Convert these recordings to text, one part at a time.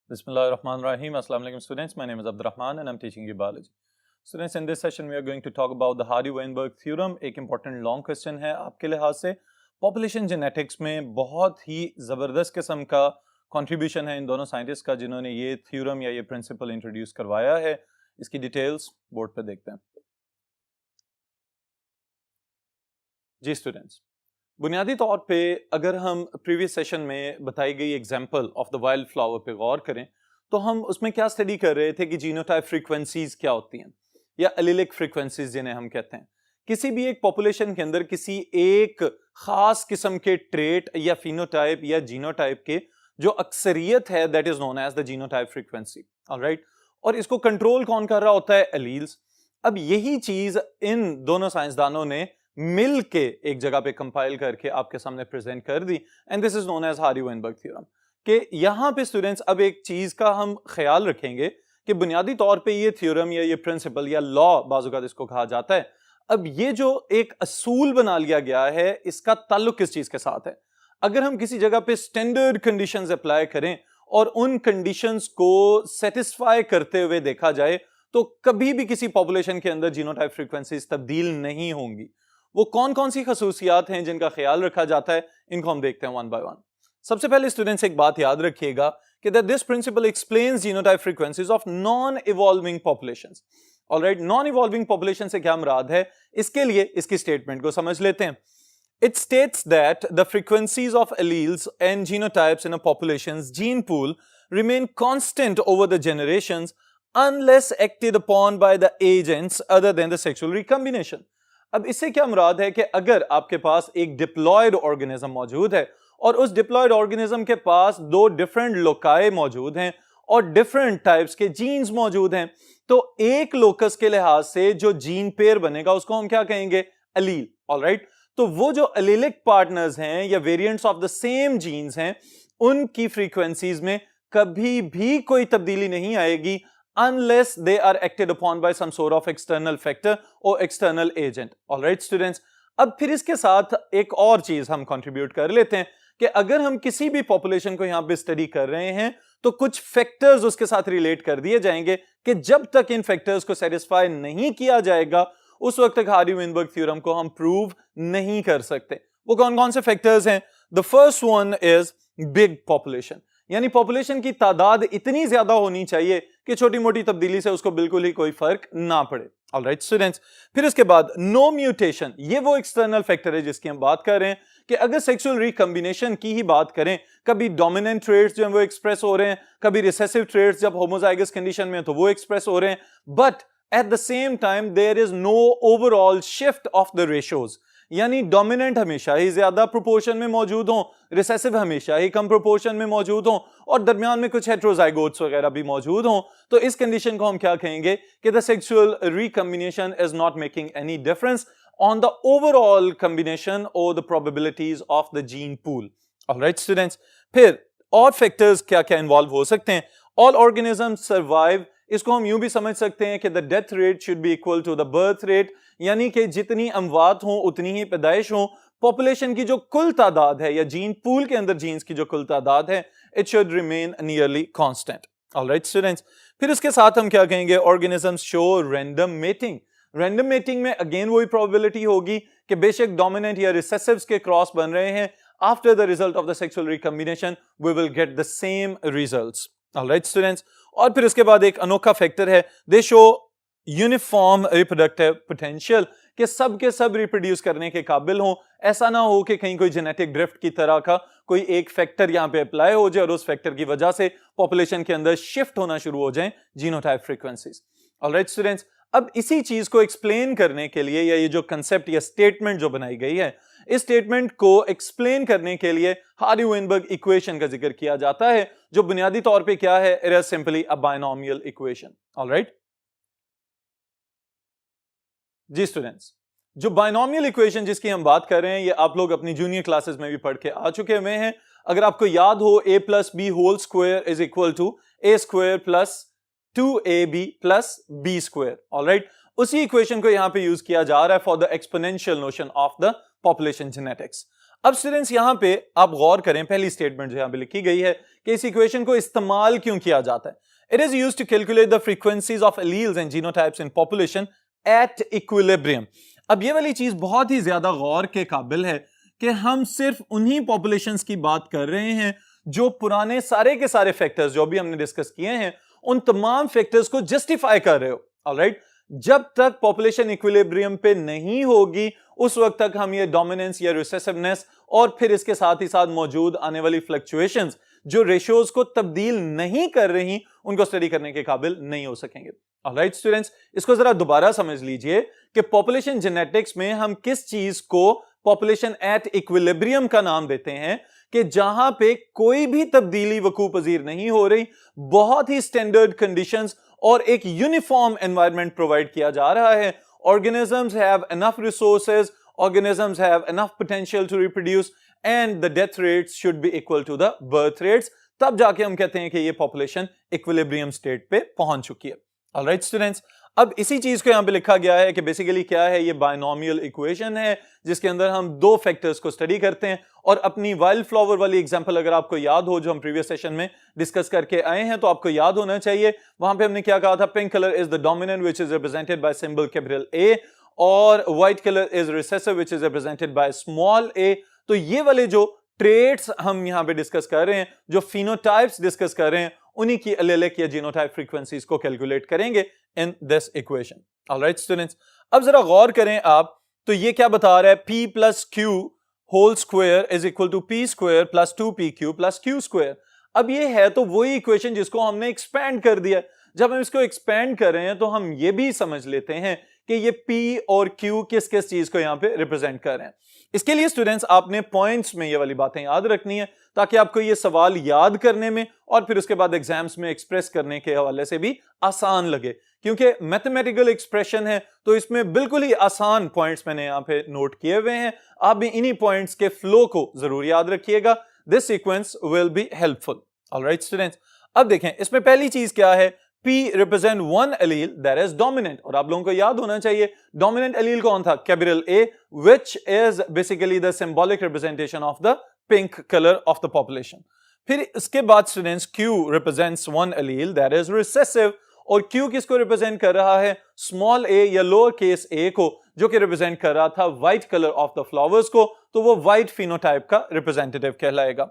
Bismillahirrahmanirrahim. Assalamu alaikum students. My name is Abdurrahman and I'm teaching you biology. Students, in this session we are going to talk about the Hardy-Weinberg theorem. एक important long question है आपके लिहाज से. Population genetics में बहुत ही ज़बरदस्त किस्म का contribution है इन दोनों साइंटिस्ट का जिन्होंने ये theorem या ये principle introduce करवाया है. इसकी details बोर्ड पे देखते हैं. जी स्टूडेंट्स, बुनियादी तौर पे अगर हम प्रीवियस सेशन में बताई गई example of the wild flower पे गौर करें तो हम उसमें क्या स्टडी कर रहे थे कि जीनोटाइप फ्रीक्वेंसीज क्या होती हैं या एलिलिक फ्रीक्वेंसीज जिन्हें हम कहते हैं. किसी भी एक पॉपुलेशन के अंदर किसी एक खास किस्म के ट्रेट या फिनोटाइप या जीनोटाइप के जो अक्सरियत है that is known as the genotype frequency. Alright, और इसको कंट्रोल कौन कर रहा होता है? एलील्स. अब यही चीज इन दोनों साइंसदानों ने मिल के एक जगह पे कंपाइल करके आपके सामने प्रेजेंट कर दी and this is known as Hardy Weinberg theorem. कि यहां पे स्टूडेंट्स अब एक चीज का हम ख्याल रखेंगे कि बुनियादी तौर पे ये थ्योरम या ये प्रिंसिपल या लॉ बाजुकात इसको कहा जाता है. अब ये जो एक असूल बना लिया गया है इसका ताल्लुक किस चीज के साथ है? अगर हम किसी जगह पे स्टैंडर्ड कंडीशंस अप्लाई करें और उन कंडीशंस को सेटिस्फाई करते हुए देखा जाए तो कभी भी किसी पॉपुलेशन के अंदर जीनोटाइप फ्रीक्वेंसीज तब्दील नहीं होंगी. वो कौन कौन सी खसूसियात हैं जिनका ख्याल रखा जाता है, इनको हम देखते हैं वन बाय वन. सबसे पहले स्टूडेंट्स एक बात याद रखिएगा कि that this principle explains genotype frequencies of non evolving populations. Alright, non evolving population से क्या मुराद है, इसके लिए इसकी स्टेटमेंट को समझ लेते हैं. It states that the frequencies of alleles and genotypes in a population's gene pool remain constant over the generations unless acted upon by the agents other than the sexual recombination. अब इससे क्या मुराद है कि अगर आपके पास एक डिप्लॉयड ऑर्गेनिज्म मौजूद है और उस डिप्लॉयड ऑर्गेनिज्म के पास दो डिफरेंट लोकाए मौजूद हैं और डिफरेंट टाइप्स के जीन्स मौजूद हैं, तो एक लोकस के लिहाज से जो जीन पेयर बनेगा उसको हम क्या कहेंगे? एलील. ऑलराइट, तो वो जो एलिलिक पार्टनर्स हैं या variants of the same genes हैं उनकी फ्रीक्वेंसीज में कभी भी कोई तब्दीली नहीं आएगी unless they are acted upon by some sort of external factor or external agent. All right students, अब फिर इसके साथ एक और चीज हम कंट्रीब्यूट कर लेते हैं कि अगर हम किसी भी पॉपुलेशन को यहां पे स्टडी कर रहे हैं तो कुछ फैक्टर्स उसके साथ रिलेट कर दिए जाएंगे कि जब तक इन फैक्टर्स को सेटिस्फाई नहीं किया जाएगा उस वक्त तक हार्डी-वेइनबर्ग थ्योरम को हम प्रूव नहीं कर सकते. वो कौन कौन से फैक्टर्स हैं? The first one is big population, यानी पॉपुलेशन की तादाद इतनी ज्यादा होनी चाहिए कि छोटी मोटी तब्दीली से उसको बिल्कुल ही कोई फर्क ना पड़े. ऑलराइट स्टूडेंट्स, फिर इसके बाद नो म्यूटेशन. ये वो एक्सटर्नल फैक्टर है जिसकी हम बात कर रहे हैं कि अगर सेक्सुअल रिकॉम्बिनेशन की ही बात करें, कभी डोमिनेंट ट्रेट्स जो है वो एक्सप्रेस हो रहे हैं, कभी रिसेसिव ट्रेट्स जब होमोजाइगस कंडीशन में तो वो एक्सप्रेस हो रहे हैं, but at the same time there is no overall shift of the ratios. यानी डोमिनेंट हमेशा ही ज्यादा प्रोपोर्शन में मौजूद हों, रिसेसिव हमेशा ही कम प्रोपोर्शन में मौजूद हों और दरमियान में कुछ हेटेरोजाइगोट्स वगैरह भी मौजूद हों, तो इस कंडीशन को हम क्या कहेंगे कि the sexual recombination is not making any difference on the overall combination और the probabilities of the gene pool. Alright students, फिर और फैक्टर्स क्या क्या इन्वॉल्व हो सकते हैं? All organisms survive. इसको हम यूं भी समझ सकते हैं कि the death rate should be equal to the birth rate, यानी कि जितनी अमवात हो उतनी ही पैदाइश हो. पॉपुलेशन की जो कुल तादाद है या जीन पूल के अंदर जीन्स की जो कुल तादाद है it should remain nearly constant. Alright students, फिर उसके साथ हम क्या कहेंगे? Organisms show random mating. Random mating में अगेन वही प्रोबेबिलिटी होगी कि बेशक डोमिनेंट या रिसेसिव्स के क्रॉस बन रहे हैं, after the result of the sexual recombination we will get the same results. Alright students, और फिर उसके बाद एक अनोखा फैक्टर है, they show uniform reproductive potential, कि सब के सब रिप्रोड्यूस करने के काबिल हों. ऐसा ना हो कि कहीं कोई जेनेटिक ड्रिफ्ट की तरह का कोई एक फैक्टर यहां पे अप्लाई हो जाए और उस फैक्टर की वजह से पॉपुलेशन के अंदर शिफ्ट होना शुरू हो जाए जीनोटाइप फ्रीक्वेंसीज. ऑलराइट स्टूडेंट्स, अब इसी चीज को एक्सप्लेन करने के लिए या ये जो कंसेप्ट या स्टेटमेंट जो बनाई गई है, इस स्टेटमेंट को एक्सप्लेन करने के लिए हार्डी-वेइनबर्ग इक्वेशन का जिक्र किया जाता है, जो बुनियादी तौर पे क्या है? It is simply a binomial equation. Alright जी स्टूडेंट्स, जो बायनोमियल इक्वेशन जिसकी हम बात कर रहे हैं ये आप लोग अपनी जूनियर क्लासेस में भी पढ़ के आ चुके हुए हैं. अगर आपको याद हो, a plus b whole square is equal to a square plus 2ab plus b square. Alright, उसी इक्वेशन को यहां पे यूज किया जा रहा है for the exponential notion of the population genetics. अब स्टूडेंट्स यहां पे आप गौर करें, पहली स्टेटमेंट जो यहां पे लिखी गई है कि इस इक्वेशन को इस्तेमाल क्यों किया जाता है। It is used to calculate the frequencies of alleles and genotypes in population at equilibrium. अब ये वाली चीज बहुत ही ज्यादा गौर के काबिल है कि हम सिर्फ उन्हीं पॉपुलेशंस की बात कर रहे हैं जो पुराने सारे के सारे फैक्टर्स जो भी हमने डिस्कस किए हैं उन तमाम फैक्टर्स को जस्टिफाई कर रहे हो। ऑलराइट, जब तक पॉपुलेशन इक्विलिब्रियम पे नहीं होगी उस वक्त तक हम ये डोमिनेंस या रिसेसिवनेस और फिर इसके साथ ही साथ मौजूद आने वाली फ्लक्चुएशंस जो रेशियोज को तब्दील नहीं कर रही उनको स्टडी करने के काबिल नहीं हो सकेंगे। ऑलराइट स्टूडेंट्स, इसको जरा दोबारा समझ लीजिए कि पॉपुलेशन जेनेटिक्स में हम किस चीज को पॉपुलेशन एट इक्विलिब्रियम का नाम देते हैं कि जहां पे कोई भी तब्दीली वकू पजीर नहीं हो रही, बहुत ही स्टैंडर्ड कंडीशंस और एक यूनिफॉर्म एनवायरनमेंट प्रोवाइड किया जा रहा है। Organisms have enough resources, organisms have enough potential to reproduce and the death rates should be equal to the birth rates। तब जाके हम कहते हैं कि ये population equilibrium state पे पहुंच चुकी है। Alright students, अब इसी चीज को यहां पे लिखा गया है कि बेसिकली क्या है, ये बायनोमियल इक्वेशन है जिसके अंदर हम दो फैक्टर्स को स्टडी करते हैं। और अपनी वाइल्ड फ्लावर वाली एग्जांपल अगर आपको याद हो जो हम प्रीवियस सेशन में डिस्कस करके आए हैं तो आपको याद होना चाहिए, वहां पे हमने क्या कहा था, pink colour is the dominant which is represented by symbol capital A और white colour is recessive which is represented by small a. तो ये वाले जो ट्रेट्स हम यहां पे डिस्कस कर रहे हैं, जो फिनोटाइप्स डिस्कस कर रहे हैं, उन्हीं की एलेलिक या जीनोटाइप फ्रीक्वेंसीज को कैलकुलेट करेंगे in this equation. Alright students, अब जरा गौर करें आप, तो ये क्या बता रहा है, p plus q whole square is equal to p square plus 2pq plus q square. अब ये है तो वही इक्वेशन जिसको हमने एक्सपैंड कर दिया। जब हम इसको एक्सपैंड कर रहे हैं तो हम ये भी समझ लेते हैं कि ये p और q किस किस चीज को यहां पे रिप्रेजेंट कर रहे हैं। इसके लिए स्टूडेंट्स आपने पॉइंट्स में ये वाली बातें याद रखनी है ताकि आपको ये सवाल याद करने में और फिर उसके बाद एग्जाम्स में एक्सप्रेस करने के हवाले से भी आसान लगे, क्योंकि मैथमेटिकल एक्सप्रेशन है तो इसमें बिल्कुल ही आसान पॉइंट्स मैंने यहां पे नोट किए हुए हैं। आप भी इन्हीं पॉइंट्स के फ्लो को जरूर याद रखिएगा। This sequence will be helpful. Alright students, अब देखें इसमें पहली चीज क्या है, P represent one allele that is dominant, और आप लोगों को याद होना चाहिए dominant allele कौन था, capital A, which is basically the symbolic representation of the pink color of the population। फिर इसके बाद students Q represents one allele that is recessive, और Q किसको रिप्रेजेंट कर रहा है, स्मॉल a या लोअर केस a को, जो कि रिप्रेजेंट कर रहा था white colour of the flowers को, तो वो व्हाइट फिनोटाइप का रिप्रेजेंटेटिव कहलाएगा।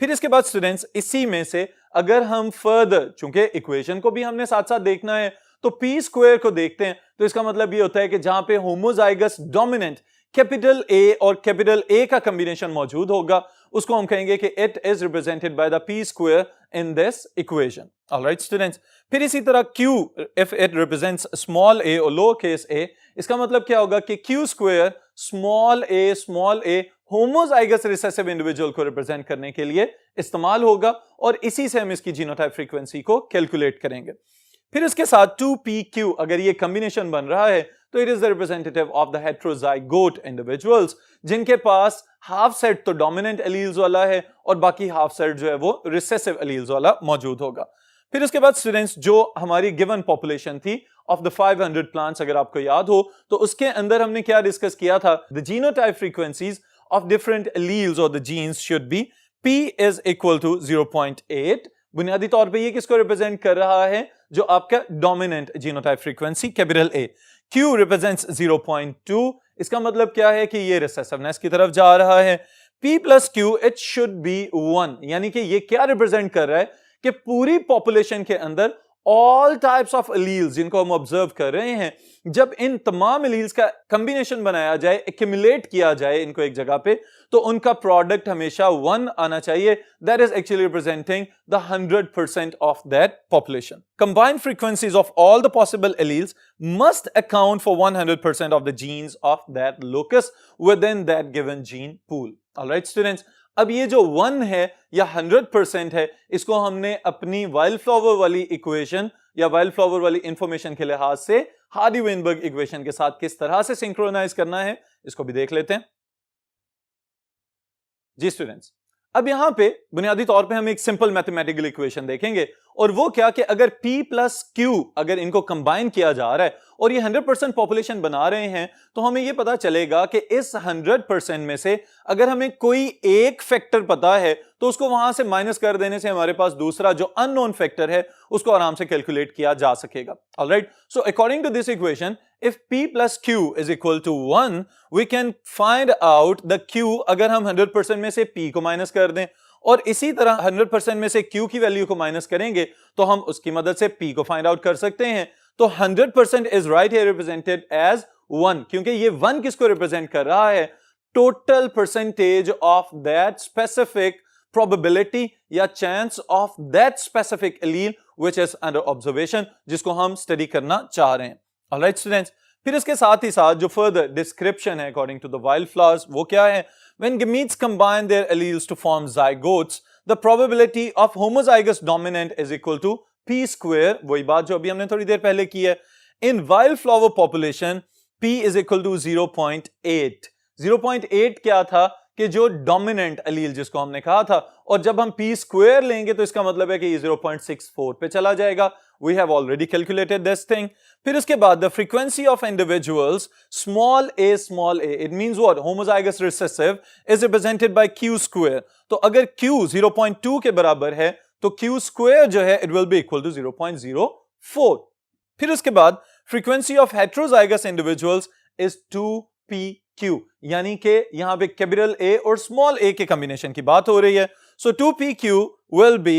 फिर इसके बाद स्टूडेंट्स इसी में से अगर हम फर्दर, चूंकि इक्वेशन को भी हमने साथ साथ देखना है, तो पी स्क्वायर को देखते हैं तो इसका मतलब ये होता है कि जहां पे होमोजाइगस डोमिनेंट कैपिटल ए और कैपिटल ए का कॉम्बिनेशन मौजूद होगा उसको हम कहेंगे कि it is represented by the P square in this equation. Alright students, फिर इसी तरह Q if it represents small a और लोअर केस a, इसका मतलब क्या होगा कि Q square small a homozygous recessive individual को रिप्रेजेंट करने के लिए इस्तेमाल होगा और इसी से हम इसकी जीनोटाइप फ्रीक्वेंसी को कैलकुलेट करेंगे। फिर इसके साथ 2pq अगर ये कॉम्बिनेशन बन रहा है तो it is the representative of the heterozygote individuals जिनके पास हाफ सेट तो डोमिनेंट एलील्स वाला है और बाकी हाफ सेट जो है वो रिसेसिव एलील्स वाला मौजूद होगा। फिर उसके बाद स्टूडेंट्स जो हमारी गिवन पॉपुलेशन थी ऑफ द 500 प्लांट्स, अगर आपको याद हो तो उसके अंदर हमने क्या डिस्कस किया था, the genotype frequencies of different alleles or the genes should be p is equal to 0.8। बुनियादी तौर पे ये किसको रिप्रेजेंट कर रहा है, जो आपका dominant genotype frequency capital A। Q represents 0.2, इसका मतलब क्या है कि ये रिसेसिवनेस की तरफ जा रहा है। P plus Q it should be 1, यानी कि ये क्या रिप्रेजेंट कर रहा है कि पूरी पॉपुलेशन के अंदर ऑल टाइप्स ऑफ एलील्स जिनको हम ऑब्जर्व कर रहे हैं, जब इन तमाम एलील्स का कॉम्बिनेशन बनाया जाए, एक्यूमुलेट किया जाए इनको एक जगह पे, तो उनका प्रोडक्ट हमेशा 1 आना चाहिए। That is actually representing the 100% of that population. Combined frequencies of all the possible alleles must account for 100% of the jeans of that locus with in that given gene pool. Alright students, अब ये जो 1 है या 100% है, इसको हमने अपनी wild flower वाली इक्वेशन या वाइल्ड फ्लावर वाली इंफॉर्मेशन के लिहाज से हार्डी-वेनबर्ग इक्वेशन के साथ किस तरह से सिंक्रोनाइज करना है, इसको भी देख लेते हैं। जी स्टूडेंट्स, अब यहां पे बुनियादी तौर पे हम एक सिंपल मैथमेटिकल इक्वेशन देखेंगे और वो क्या कि अगर P प्लस Q अगर इनको कंबाइन किया जा रहा है और ये 100% पॉपुलेशन बना रहे हैं तो हमें ये पता चलेगा कि इस 100% में से अगर हमें कोई एक फैक्टर पता है तो उसको वहां से माइनस कर देने से हमारे पास दूसरा जो अननोन फैक्टर है उसको आराम से कैलकुलेट किया जा सकेगा। Alright, so according to this equation if P plus Q is equal to 1 we can find out the Q अगर हम 100% में से P को माइनस कर दें और इसी तरह 100% में से Q की वैल्यू को माइनस करेंगे तो हम उसकी मदद से P को फाइंड आउट कर सकते हैं। तो 100% is right here represented as 1 क्योंकि ये 1 किसको रिप्रेजेंट कर रहा है, total percentage of that specific probability या chance of that specific allele which is under observation जिसको हम स्टडी करना चाह रहे हैं। Alright students, फिर इसके साथ ही साथ जो further description है according to the wildflowers वो क्या है, when gametes combine their alleles to form zygotes the probability of homozygous dominant is equal to p square, वही बात जो अभी हमने थोड़ी देर पहले की है। in wildflower population p is equal to 0.8 0.8 क्या था कि जो डोमिनेंट अलील जिसको हमने कहा था, और जब हम p स्क्वायर लेंगे तो इसका मतलब है कि ये 0.64 पे चला जाएगा। We have already calculated this thing. फिर उसके बाद the frequency of individuals small a, it means what? Homozygous recessive is represented by q square. तो अगर q 0.2 के बराबर है तो q square जो है it will be equal to 0.04. फिर उसके बाद frequency of heterozygous individuals is 2pq, यानी कि यहां पे कैपिटल A और स्मॉल a के कॉम्बिनेशन की बात हो रही है। So 2pq will be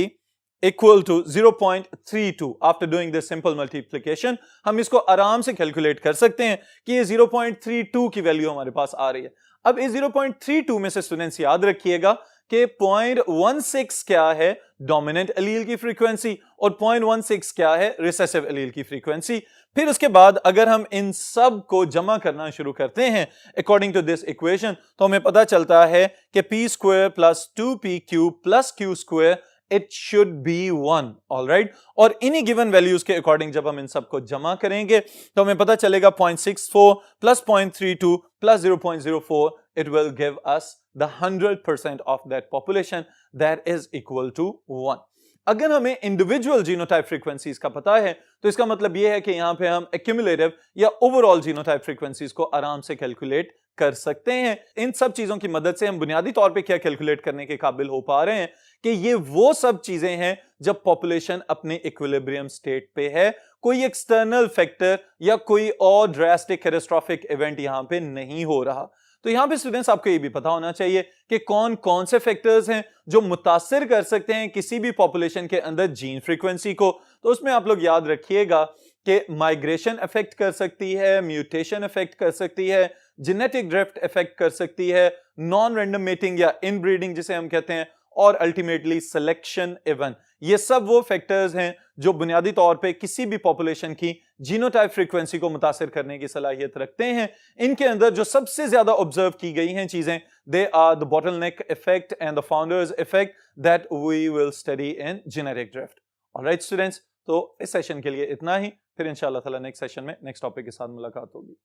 equal to 0.32. After doing this simple multiplication हम इसको आराम से कैलकुलेट कर सकते हैं कि ये 0.32 की वैल्यू हमारे पास आ रही है। अब इस 0.32 में से स्टूडेंट्स याद रखिएगा कि 0.16 क्या है डोमिनेंट एलील की फ्रीक्वेंसी और 0.16 क्या है रिसेसिव एलील की फ्रीक्वेंसी। फिर उसके बाद अगर हम इन सब को जमा करना शुरू करते हैं अकॉर्डिंग टू दिस इक्वेशन तो हमें पता चलता है कि p square plus 2pq plus q square it should be 1, all right? और इन्हीं गिवन वैल्यूज के अकॉर्डिंग जब हम इन सबको जमा करेंगे तो हमें पता चलेगा 0.64 plus 0.32 plus 0.04 it will give us the 100% of that population that is equal to 1. अगर हमें इंडिविजुअल जीनोटाइप फ्रीक्वेंसीज का पता है तो इसका मतलब यह है कि यहां पे हम एक्यूमुलेटिव या ओवरऑल जीनोटाइप फ्रीक्वेंसीज को आराम से कैलकुलेट कर सकते हैं। इन सब चीजों की मदद से हम बुनियादी तौर पे क्या कैलकुलेट करने के काबिल हो पा रहे हैं कि ये वो सब चीजें हैं जब पॉपुलेशन अपने इक्विलिब्रियम स्टेट पे है, कोई एक्सटर्नल फैक्टर या कोई और ड्रास्टिक कैटास्ट्रोफिक इवेंट यहां पे नहीं हो रहा। तो यहां पे स्टूडेंट्स आपको ये भी पता होना चाहिए कि कौन कौन से फैक्टर्स हैं जो मुतासिर कर सकते हैं किसी भी पॉपुलेशन के अंदर जीन फ्रीक्वेंसी को। तो उसमें आप लोग याद रखिएगा कि माइग्रेशन अफेक्ट कर सकती है, म्यूटेशन अफेक्ट कर सकती है, जेनेटिक ड्रिफ्ट अफेक्ट कर सकती है, नॉन रैंडम मेटिंग या इनब्रीडिंग जिसे हम कहते हैं, और अल्टीमेटली सिलेक्शन इवन। ये सब वो फैक्टर्स हैं जो बुनियादी तौर पे किसी भी पॉपुलेशन की जीनोटाइप फ्रीक्वेंसी को मुतासिर करने की सलाहियत रखते हैं। इनके अंदर जो सबसे ज्यादा ऑब्जर्व की गई हैं चीजें, they are the bottleneck effect and the founders effect that we will study in genetic drift. Alright students, तो इस सेशन के लिए इतना ही, फिर इंशाअल्लाह ताला नेक्स्ट सेशन में नेक्स्ट टॉपिक के साथ मुलाकात होगी।